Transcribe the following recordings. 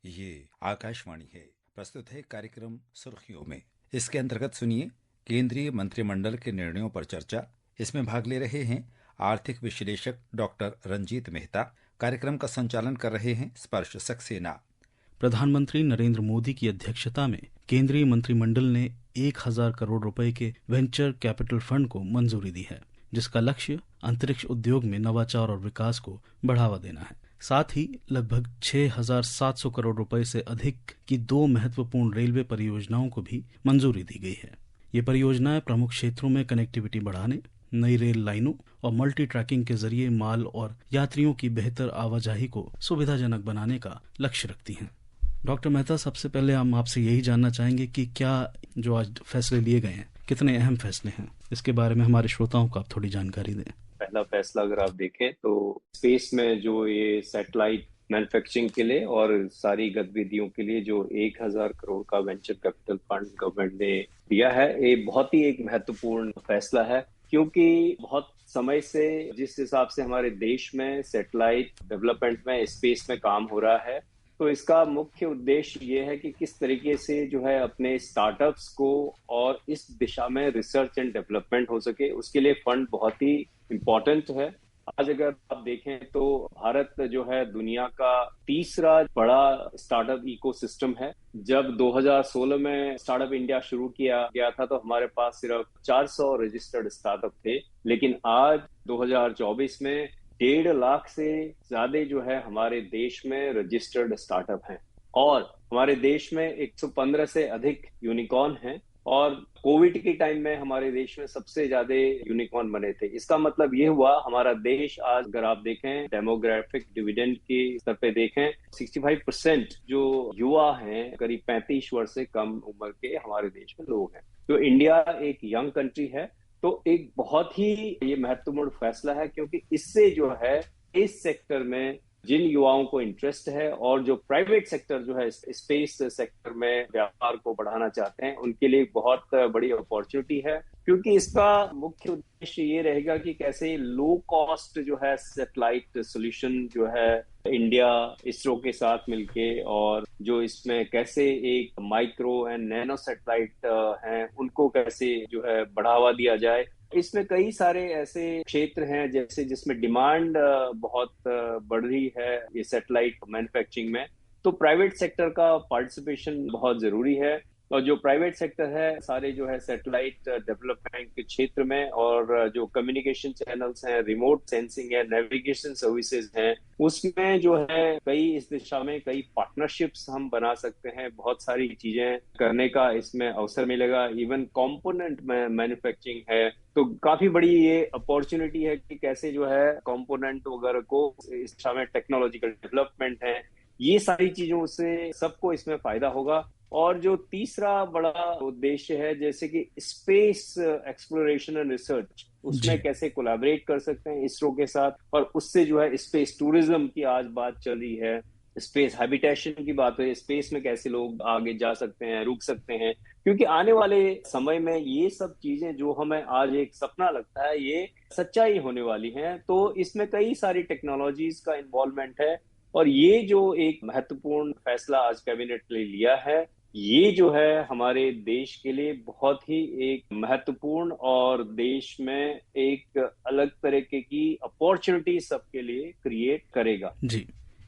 ये आकाशवाणी है। प्रस्तुत है कार्यक्रम सुर्खियों में। इसके अंतर्गत सुनिए केंद्रीय मंत्रिमंडल के निर्णयों पर चर्चा। इसमें भाग ले रहे हैं आर्थिक विश्लेषक डॉक्टर रंजीत मेहता। कार्यक्रम का संचालन कर रहे हैं स्पर्श सक्सेना। प्रधानमंत्री नरेंद्र मोदी की अध्यक्षता में केंद्रीय मंत्रिमंडल ने 1,000 करोड़ रुपए के वेंचर कैपिटल फंड को मंजूरी दी है, जिसका लक्ष्य अंतरिक्ष उद्योग में नवाचार और विकास को बढ़ावा देना है। साथ ही लगभग 6,700 करोड़ रुपए से अधिक की 2 महत्वपूर्ण रेलवे परियोजनाओं को भी मंजूरी दी गई है। ये परियोजनाएं प्रमुख क्षेत्रों में कनेक्टिविटी बढ़ाने, नई रेल लाइनों और मल्टी ट्रैकिंग के जरिए माल और यात्रियों की बेहतर आवाजाही को सुविधाजनक बनाने का लक्ष्य रखती हैं। डॉक्टर मेहता, सबसे पहले हम आपसे यही जानना चाहेंगे कि क्या जो आज फैसले लिए गए हैं, कितने अहम फैसले हैं, इसके बारे में हमारे श्रोताओं को आप थोड़ी जानकारी दें। पहला फैसला अगर आप देखें तो स्पेस में जो ये सैटेलाइट मैन्युफैक्चरिंग के लिए और सारी गतिविधियों के लिए जो 1,000 करोड़ का वेंचर कैपिटल फंड गवर्नमेंट ने दिया है, ये बहुत ही एक महत्वपूर्ण फैसला है, क्योंकि बहुत समय से जिस हिसाब से हमारे देश में सैटेलाइट डेवलपमेंट में स्पेस में काम हो रहा है, तो इसका मुख्य उद्देश्य ये है कि किस तरीके से जो है अपने स्टार्टअप्स को और इस दिशा में रिसर्च एंड डेवलपमेंट हो सके, उसके लिए फंड बहुत ही इम्पोर्टेंट है। आज अगर आप देखें तो भारत जो है दुनिया का तीसरा बड़ा स्टार्टअप इकोसिस्टम है। जब 2016 में स्टार्टअप इंडिया शुरू किया गया था तो हमारे पास सिर्फ 400 रजिस्टर्ड स्टार्टअप थे, लेकिन आज 2024 में 1.5 लाख से ज्यादा जो है हमारे देश में रजिस्टर्ड स्टार्टअप हैं और हमारे देश में 115 से अधिक यूनिकॉर्न हैं और कोविड के टाइम में हमारे देश में सबसे ज्यादा यूनिकॉर्न बने थे। इसका मतलब ये हुआ हमारा देश आज अगर आप देखें डेमोग्राफिक डिविडेंड के स्तर पे देखें 65% जो युवा हैं, करीब 35 वर्ष से कम उम्र के हमारे देश में लोग हैं। तो इंडिया एक यंग कंट्री है, तो एक बहुत ही ये महत्वपूर्ण फैसला है, क्योंकि इससे जो है इस सेक्टर में जिन युवाओं को इंटरेस्ट है और जो प्राइवेट सेक्टर जो है स्पेस सेक्टर में व्यापार को बढ़ाना चाहते हैं, उनके लिए बहुत बड़ी अपॉर्चुनिटी है, क्योंकि इसका मुख्य उद्देश्य ये रहेगा कि कैसे लो कॉस्ट जो है सैटेलाइट सोल्यूशन जो है इंडिया इसरो के साथ मिलके और जो इसमें कैसे एक माइक्रो एंड नैनो सैटेलाइट हैं उनको कैसे जो है बढ़ावा दिया जाए। इसमें कई सारे ऐसे क्षेत्र हैं जैसे जिसमें डिमांड बहुत बढ़ रही है ये सैटेलाइट मैन्युफैक्चरिंग में, तो प्राइवेट सेक्टर का पार्टिसिपेशन बहुत जरूरी है। और जो प्राइवेट सेक्टर है सारे जो है सैटेलाइट डेवलपमेंट के क्षेत्र में और जो कम्युनिकेशन चैनल्स हैं, रिमोट सेंसिंग है, नेविगेशन सर्विसेज हैं, उसमें जो है कई इस दिशा में कई पार्टनरशिप्स हम बना सकते हैं। बहुत सारी चीजें करने का इसमें अवसर मिलेगा। इवन कंपोनेंट में मैन्युफैक्चरिंग है, तो काफी बड़ी ये अपॉर्चुनिटी है कि कैसे जो है कंपोनेंट वगैरह को इस दिशा में टेक्नोलॉजिकल डेवलपमेंट है, ये सारी चीजों से सबको इसमें फायदा होगा। और जो तीसरा बड़ा उद्देश्य है जैसे कि स्पेस एक्सप्लोरेशन एंड रिसर्च, उसमें कैसे कोलैबोरेट कर सकते हैं इसरो के साथ, और उससे जो है स्पेस टूरिज्म की आज बात चल रही है, स्पेस हैबिटेशन की बात है, स्पेस में कैसे लोग आगे जा सकते हैं, रुक सकते हैं, क्योंकि आने वाले समय में ये सब चीजें जो हमें आज एक सपना लगता है ये सच्चाई होने वाली हैं। तो इसमें कई सारी टेक्नोलॉजीज का इन्वॉल्वमेंट है और ये जो एक महत्वपूर्ण फैसला आज कैबिनेट ने लिया है, ये जो है हमारे देश के लिए बहुत ही एक महत्वपूर्ण और देश में एक अलग तरीके की अपॉर्चुनिटी सबके लिए क्रिएट करेगा। जी,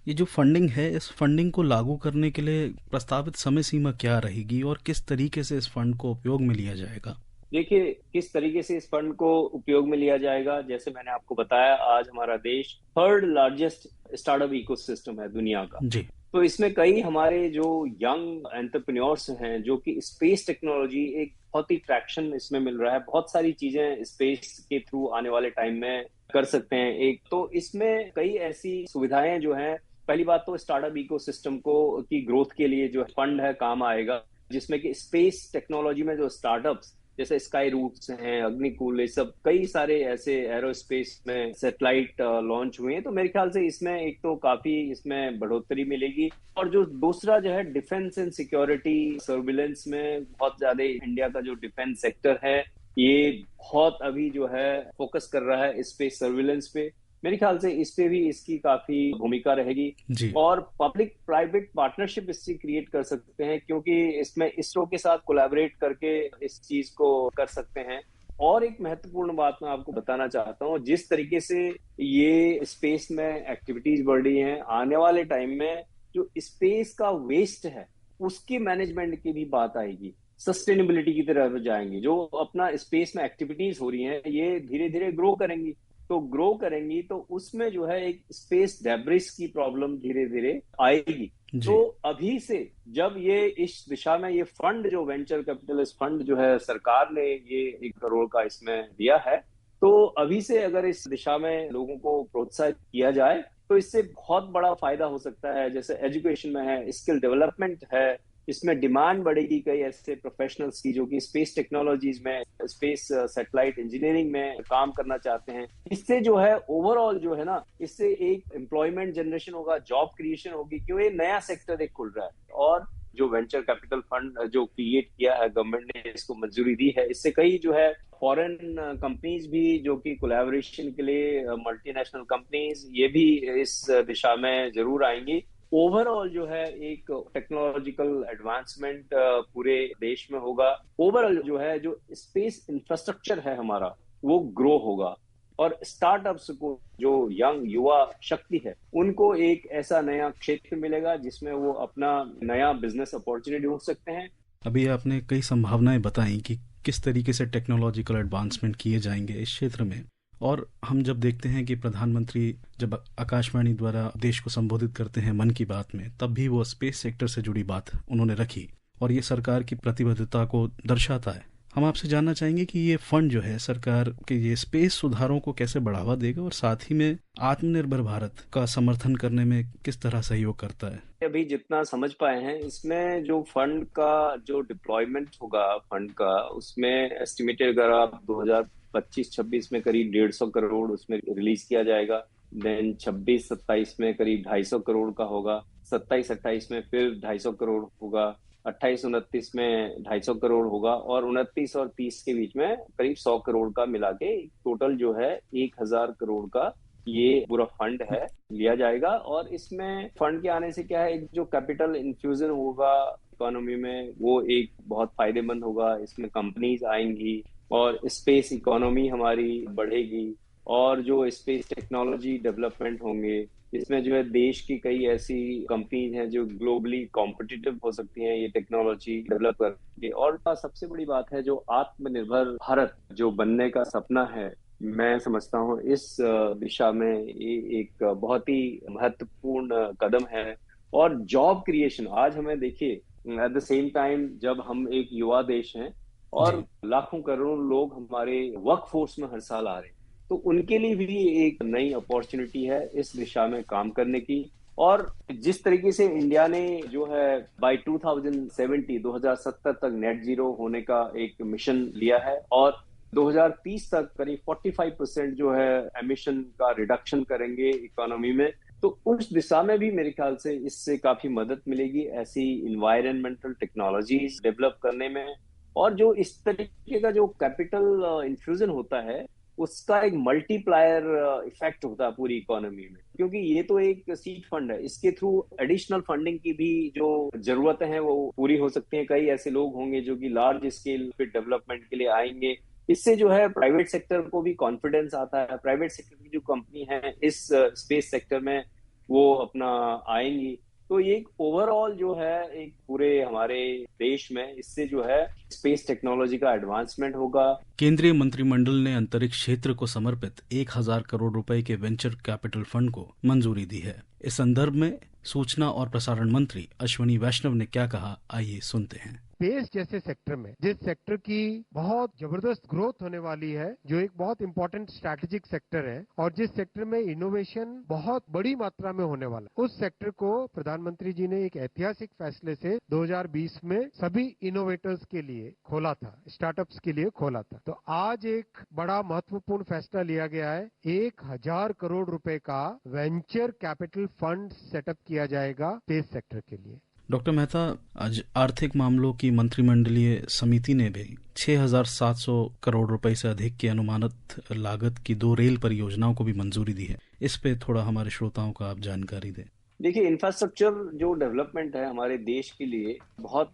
ये जो फंडिंग है, इस फंडिंग को लागू करने के लिए प्रस्तावित समय सीमा क्या रहेगी और किस तरीके से इस फंड को उपयोग में लिया जाएगा? देखिए, किस तरीके से इस फंड को उपयोग में लिया जाएगा, जैसे मैंने आपको बताया आज हमारा देश थर्ड लार्जेस्ट स्टार्टअप इकोसिस्टम है दुनिया का। जी, तो इसमें कई हमारे जो यंग एंटरप्रेन्योर्स हैं जो कि स्पेस टेक्नोलॉजी एक बहुत ही ट्रैक्शन इसमें मिल रहा है, बहुत सारी चीजें स्पेस के थ्रू आने वाले टाइम में कर सकते हैं। एक तो इसमें कई ऐसी सुविधाएं जो हैं, पहली बात तो स्टार्टअप इकोसिस्टम को की ग्रोथ के लिए जो फंड है काम आएगा, जिसमें कि स्पेस टेक्नोलॉजी में जो स्टार्टअप्स जैसे स्काई रूट्स हैं, अग्निकुल, ये सब कई सारे ऐसे एरोस्पेस में सैटेलाइट लॉन्च हुए हैं। तो मेरे ख्याल से इसमें एक तो काफी इसमें बढ़ोतरी मिलेगी। और जो दूसरा जो है डिफेंस एंड सिक्योरिटी सर्विलेंस में बहुत ज्यादा इंडिया का जो डिफेंस सेक्टर है ये बहुत अभी जो है फोकस कर रहा है स्पेस सर्विलेंस पे। मेरे ख्याल से इस पे भी इसकी काफी भूमिका रहेगी जी। और पब्लिक प्राइवेट पार्टनरशिप इससे क्रिएट कर सकते हैं, क्योंकि इसमें इसरो के साथ कोलैबोरेट करके इस चीज को कर सकते हैं। और एक महत्वपूर्ण बात मैं आपको बताना चाहता हूँ, जिस तरीके से ये स्पेस में एक्टिविटीज बढ़ रही हैं, आने वाले टाइम में जो स्पेस का वेस्ट है उसके मैनेजमेंट की भी बात आएगी, सस्टेनेबिलिटी की तरफ जाएंगे। जो अपना स्पेस में एक्टिविटीज हो रही हैं ये धीरे धीरे ग्रो करेंगी, तो ग्रो करेंगी तो उसमें जो है एक स्पेस डेब्रिस की प्रॉब्लम धीरे धीरे आएगी। तो अभी से जब ये इस दिशा में ये फंड जो वेंचर कैपिटलिस्ट फंड जो है सरकार ने ये 1 करोड़ का इसमें दिया है, तो अभी से अगर इस दिशा में लोगों को प्रोत्साहित किया जाए तो इससे बहुत बड़ा फायदा हो सकता है। जैसे एजुकेशन में है, स्किल डेवलपमेंट है, इसमें डिमांड बढ़ेगी कई ऐसे प्रोफेशनल्स की जो कि स्पेस टेक्नोलॉजीज में, स्पेस सैटेलाइट इंजीनियरिंग में काम करना चाहते हैं। इससे जो है ओवरऑल जो है ना, इससे एक एम्प्लॉयमेंट जनरेशन होगा, जॉब क्रिएशन होगी, क्योंकि नया सेक्टर एक खुल रहा है। और जो वेंचर कैपिटल फंड जो क्रिएट किया है गवर्नमेंट ने, इसको मंजूरी दी है, इससे कई जो है फॉरेन कंपनीज भी जो कि कोलैबोरेशन के लिए, मल्टीनेशनल कंपनीज, ये भी इस दिशा में जरूर आएंगी। ओवरऑल जो है एक टेक्नोलॉजिकल एडवांसमेंट पूरे देश में होगा। ओवरऑल जो है जो स्पेस इंफ्रास्ट्रक्चर है हमारा वो ग्रो होगा, और स्टार्टअप्स को, जो यंग युवा शक्ति है, उनको एक ऐसा नया क्षेत्र मिलेगा जिसमें वो अपना नया बिजनेस अपॉर्चुनिटी ढूंढ सकते हैं। अभी आपने कई संभावनाएं बताई कि किस तरीके से टेक्नोलॉजिकल एडवांसमेंट किए जाएंगे इस क्षेत्र में, और हम जब देखते हैं कि प्रधानमंत्री जब आकाशवाणी द्वारा देश को संबोधित करते हैं मन की बात में, तब भी वो स्पेस सेक्टर से जुड़ी बात उन्होंने रखी और ये सरकार की प्रतिबद्धता को दर्शाता है। हम आपसे जानना चाहेंगे कि ये फंड जो है सरकार के ये स्पेस सुधारों को कैसे बढ़ावा देगा और साथ ही में आत्मनिर्भर भारत का समर्थन करने में किस तरह सहयोग करता है। अभी जितना समझ पाए हैं, इसमें जो फंड का जो डिप्लॉयमेंट होगा फंड का, उसमें एस्टिमेटेड अगर आप 2025-26 में करीब 150 करोड़ उसमें रिलीज किया जाएगा। देन 26-27 में करीब 250 करोड़ का होगा, 27-28 में फिर 250 करोड़ होगा, 28-29 में 250 करोड़ होगा, और 29 और 30 के बीच में करीब 100 करोड़ का मिला के टोटल जो है 1000 करोड़ का ये पूरा फंड है लिया जाएगा। और इसमें फंड के आने से क्या है, एक जो कैपिटल इन्फ्यूजन होगा इकोनॉमी में वो एक बहुत फायदेमंद होगा। इसमें कंपनीज आएंगी और स्पेस इकोनॉमी हमारी बढ़ेगी, और जो स्पेस टेक्नोलॉजी डेवलपमेंट होंगे, इसमें जो है देश की कई ऐसी कंपनीज हैं जो ग्लोबली कॉम्पिटिटिव हो सकती हैं ये टेक्नोलॉजी डेवलप करके। और सबसे बड़ी बात है जो आत्मनिर्भर भारत जो बनने का सपना है, मैं समझता हूँ इस दिशा में ये एक बहुत ही महत्वपूर्ण कदम है। और जॉब क्रिएशन, आज हमें देखिए एट द सेम टाइम जब हम एक युवा देश हैं और लाखों करोड़ों लोग हमारे वर्क फोर्स में हर साल आ रहे हैं, तो उनके लिए भी एक नई अपॉर्चुनिटी है इस दिशा में काम करने की। और जिस तरीके से इंडिया ने जो है बाय 2070 तक नेट जीरो होने का एक मिशन लिया है, और 2030 तक करीब 45% जो है एमिशन का रिडक्शन करेंगे इकोनॉमी में, तो उस दिशा में भी मेरे ख्याल से इससे काफी मदद मिलेगी ऐसी इन्वायरमेंटल टेक्नोलॉजीज डेवलप करने में। और जो इस तरीके का जो कैपिटल इन्फ्यूजन होता है उसका एक मल्टीप्लायर इफेक्ट होता है पूरी इकोनॉमी में, क्योंकि ये तो एक सीड फंड है, इसके थ्रू एडिशनल फंडिंग की भी जो जरूरतें हैं वो पूरी हो सकती हैं। कई ऐसे लोग होंगे जो कि लार्ज स्केल पे डेवलपमेंट के लिए आएंगे। इससे जो है प्राइवेट सेक्टर को भी कॉन्फिडेंस आता है, प्राइवेट सेक्टर की जो कंपनी है इस स्पेस सेक्टर में वो अपना आएंगी। तो ये एक ओवरऑल जो है एक पूरे हमारे देश में इससे जो है स्पेस टेक्नोलॉजी का एडवांसमेंट होगा। केंद्रीय मंत्रिमंडल ने अंतरिक्ष क्षेत्र को समर्पित 1000 करोड़ रुपए के वेंचर कैपिटल फंड को मंजूरी दी है। इस संदर्भ में सूचना और प्रसारण मंत्री अश्विनी वैष्णव ने क्या कहा, आइए सुनते हैं। स्पेस जैसे सेक्टर में, जिस सेक्टर की बहुत जबरदस्त ग्रोथ होने वाली है, जो एक बहुत इंपॉर्टेंट स्ट्रैटेजिक सेक्टर है और जिस सेक्टर में इनोवेशन बहुत बड़ी मात्रा में होने वाला, उस सेक्टर को प्रधानमंत्री जी ने एक ऐतिहासिक फैसले से 2020 में सभी इनोवेटर्स के लिए खोला था, स्टार्टअप्स के लिए खोला था। तो आज एक बड़ा महत्वपूर्ण फैसला लिया गया है, 1000 करोड़ रुपए का वेंचर कैपिटल फंड सेटअप किया जाएगा स्पेस सेक्टर के लिए। डॉक्टर मेहता, आज आर्थिक मामलों की मंत्रिमंडलीय समिति ने भी 6700 करोड़ रुपए से अधिक की अनुमानित लागत की 2 रेल परियोजनाओं को भी मंजूरी दी है। इस पे थोड़ा हमारे श्रोताओं को आप जानकारी दें। देखिए, इंफ्रास्ट्रक्चर जो डेवलपमेंट है हमारे देश के लिए बहुत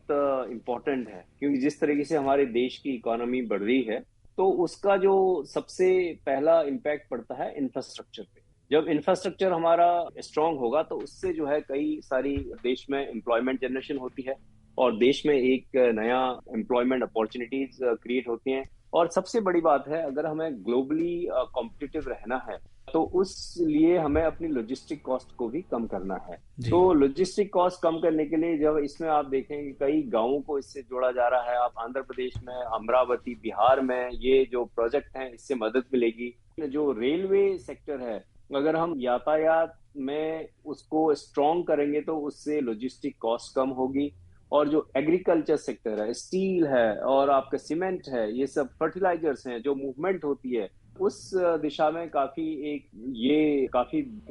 इम्पोर्टेंट है, क्योंकि जिस तरीके से हमारे देश की इकोनॉमी बढ़ रही है तो उसका जो सबसे पहला इम्पैक्ट पड़ता है इंफ्रास्ट्रक्चर पे। जब इंफ्रास्ट्रक्चर हमारा स्ट्रांग होगा तो उससे जो है कई सारी देश में एम्प्लॉयमेंट जनरेशन होती है और देश में एक नया एम्प्लॉयमेंट अपॉर्चुनिटीज क्रिएट होती हैं। और सबसे बड़ी बात है, अगर हमें ग्लोबली कॉम्पिटिटिव रहना है तो उस लिए हमें अपनी लॉजिस्टिक कॉस्ट को भी कम करना है। तो लॉजिस्टिक कॉस्ट कम करने के लिए जब इसमें आप देखेंगे कई गांवों को इससे जोड़ा जा रहा है। आप आंध्र प्रदेश में, अमरावती, बिहार में ये जो प्रोजेक्ट हैं इससे मदद मिलेगी। जो रेलवे सेक्टर है, अगर हम यातायात में उसको स्ट्रॉन्ग करेंगे तो उससे लॉजिस्टिक कॉस्ट कम होगी। और जो एग्रीकल्चर सेक्टर है, स्टील है और आपका सीमेंट है, ये सब फर्टिलाइजर्स हैं, जो मूवमेंट होती है उस दिशा में काफी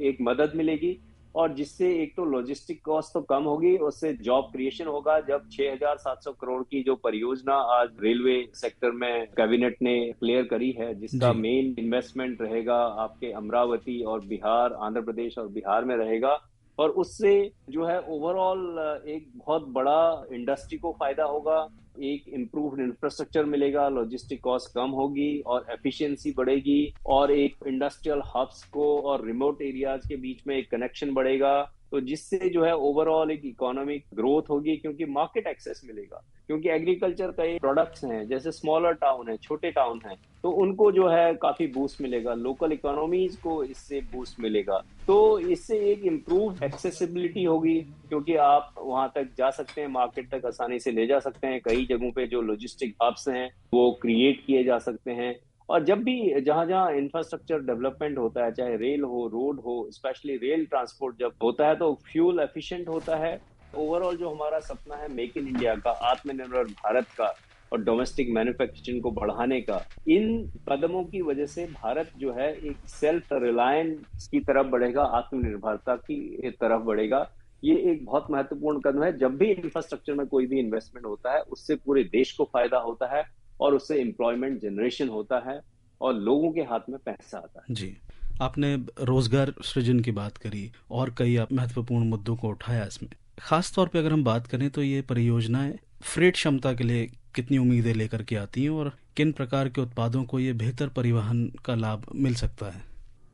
एक मदद मिलेगी। और जिससे एक तो लॉजिस्टिक कॉस्ट तो कम होगी, उससे जॉब क्रिएशन होगा। जब 6,700 करोड़ की जो परियोजना आज रेलवे सेक्टर में कैबिनेट ने क्लियर करी है, जिसका मेन इन्वेस्टमेंट रहेगा आपके अमरावती और बिहार, आंध्र प्रदेश और बिहार में रहेगा, और उससे जो है ओवरऑल एक बहुत बड़ा इंडस्ट्री को फायदा होगा, एक इम्प्रूव्ड इंफ्रास्ट्रक्चर मिलेगा, लॉजिस्टिक कॉस्ट कम होगी और एफिशिएंसी बढ़ेगी, और एक इंडस्ट्रियल हब्स को और रिमोट एरियाज के बीच में एक कनेक्शन बढ़ेगा। तो जिससे जो है ओवरऑल एक इकोनॉमिक ग्रोथ होगी, क्योंकि मार्केट एक्सेस मिलेगा। क्योंकि एग्रीकल्चर का ये प्रोडक्ट्स हैं, जैसे स्मॉलर टाउन है, छोटे टाउन हैं, तो उनको जो है काफी बूस्ट मिलेगा, लोकल इकोनॉमीज को इससे बूस्ट मिलेगा। तो इससे एक इम्प्रूव एक्सेसिबिलिटी होगी, क्योंकि आप वहां तक जा सकते हैं, मार्केट तक आसानी से ले जा सकते हैं। कई जगहों पे जो लॉजिस्टिक हब्स हैं वो क्रिएट किए जा सकते हैं। और जब भी जहां जहां इंफ्रास्ट्रक्चर डेवलपमेंट होता है, चाहे रेल हो, रोड हो, स्पेशली रेल ट्रांसपोर्ट जब होता है तो फ्यूल एफिशिएंट होता है। ओवरऑल जो हमारा सपना है मेक इन इंडिया का, आत्मनिर्भर भारत का और डोमेस्टिक मैन्युफैक्चरिंग को बढ़ाने का, इन कदमों की वजह से भारत जो है एक सेल्फ रिलायंस की तरफ बढ़ेगा, आत्मनिर्भरता की तरफ बढ़ेगा। ये एक बहुत महत्वपूर्ण कदम है। जब भी इंफ्रास्ट्रक्चर में कोई भी इन्वेस्टमेंट होता है उससे पूरे देश को फायदा होता है और उससे एम्प्लॉयमेंट जनरेशन होता है और लोगों के हाथ में पैसा आता है। जी, आपने रोजगार सृजन की बात करी और कई महत्वपूर्ण मुद्दों को उठाया इसमें। खास तौर पे अगर हम बात करें तो ये परियोजनाएं फ्रेट क्षमता के लिए कितनी उम्मीदें लेकर के आती हैं और किन प्रकार के उत्पादों को ये बेहतर परिवहन का लाभ मिल सकता है?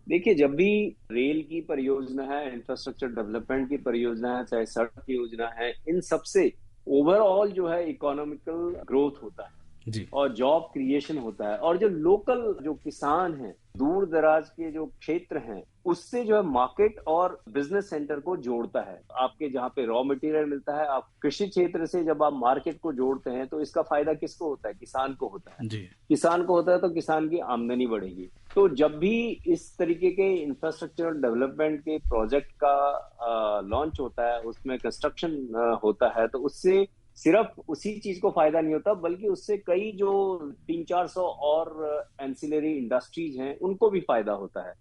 देखिए, जब भी रेल की परियोजना है, इंफ्रास्ट्रक्चर डेवलपमेंट की परियोजना है, चाहे सड़क की योजना है, इन सबसे ओवरऑल जो है इकोनॉमिकल ग्रोथ होता है जी। और जॉब क्रिएशन होता है। और जो लोकल जो किसान हैं, दूर दराज के जो क्षेत्र हैं, उससे जो है मार्केट और बिजनेस सेंटर को जोड़ता है। आपके जहाँ पे रॉ मटेरियल मिलता है, आप कृषि क्षेत्र से जब आप मार्केट को जोड़ते हैं तो इसका फायदा किसको होता है? किसान को होता है। जी। किसान को होता है तो किसान की आमदनी बढ़ेगी। तो जब भी इस तरीके के इंफ्रास्ट्रक्चर डेवलपमेंट के प्रोजेक्ट का लॉन्च होता है, उसमें कंस्ट्रक्शन होता है, तो उससे सिर्फ उसी चीज को फायदा नहीं होता, बल्कि उससे कई जो 300-400 और एंसिलरी इंडस्ट्रीज हैं उनको भी फायदा होता है।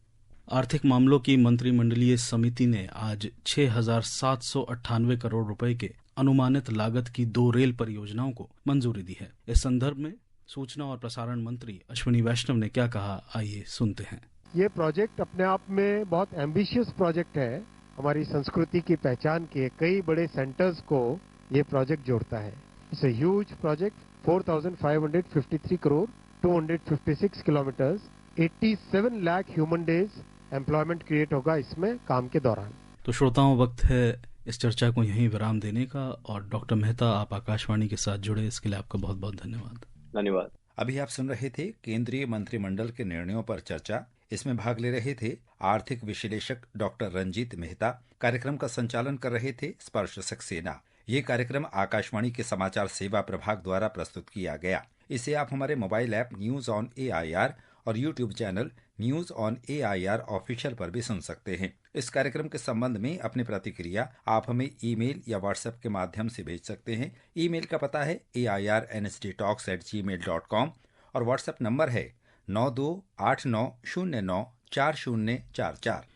आर्थिक मामलों की मंत्रिमंडलीय समिति ने आज 6,798 करोड़ रुपए के अनुमानित लागत की 2 रेल परियोजनाओं को मंजूरी दी है। इस संदर्भ में सूचना और प्रसारण मंत्री अश्विनी वैष्णव ने क्या कहा, आइए सुनते हैं। ये प्रोजेक्ट अपने आप में बहुत एम्बिशियस प्रोजेक्ट है। हमारी संस्कृति की पहचान के कई बड़े सेंटर्स को ये प्रोजेक्ट जोड़ता है। It's a huge project, 4,553 crore, 256 kilometres, 87 lakh human days employment create होगा इसमें काम के दौरान। तो श्रोताओं, वक्त है इस चर्चा को यहीं विराम देने का। और डॉक्टर मेहता, आप आकाशवाणी के साथ जुड़े, इसके लिए आपका बहुत बहुत धन्यवाद। धन्यवाद। अभी आप सुन रहे थे केंद्रीय मंत्रिमंडल के निर्णयों पर चर्चा। इसमें भाग ले रहे थे आर्थिक विश्लेषक डॉक्टर रंजीत मेहता। कार्यक्रम का संचालन कर रहे थे स्पर्श सक्सेना। ये कार्यक्रम आकाशवाणी के समाचार सेवा प्रभाग द्वारा प्रस्तुत किया गया। इसे आप हमारे mobile app news on AIR और YouTube channel news on AIR official पर भी सुन सकते हैं। इस कार्यक्रम के संबंध में अपनी प्रतिक्रिया आप हमें ईमेल या व्हाट्सएप के माध्यम से भेज सकते हैं। ईमेल का पता है airnsdtalks@gmail.com और व्हाट्सएप नंबर है 9289094044।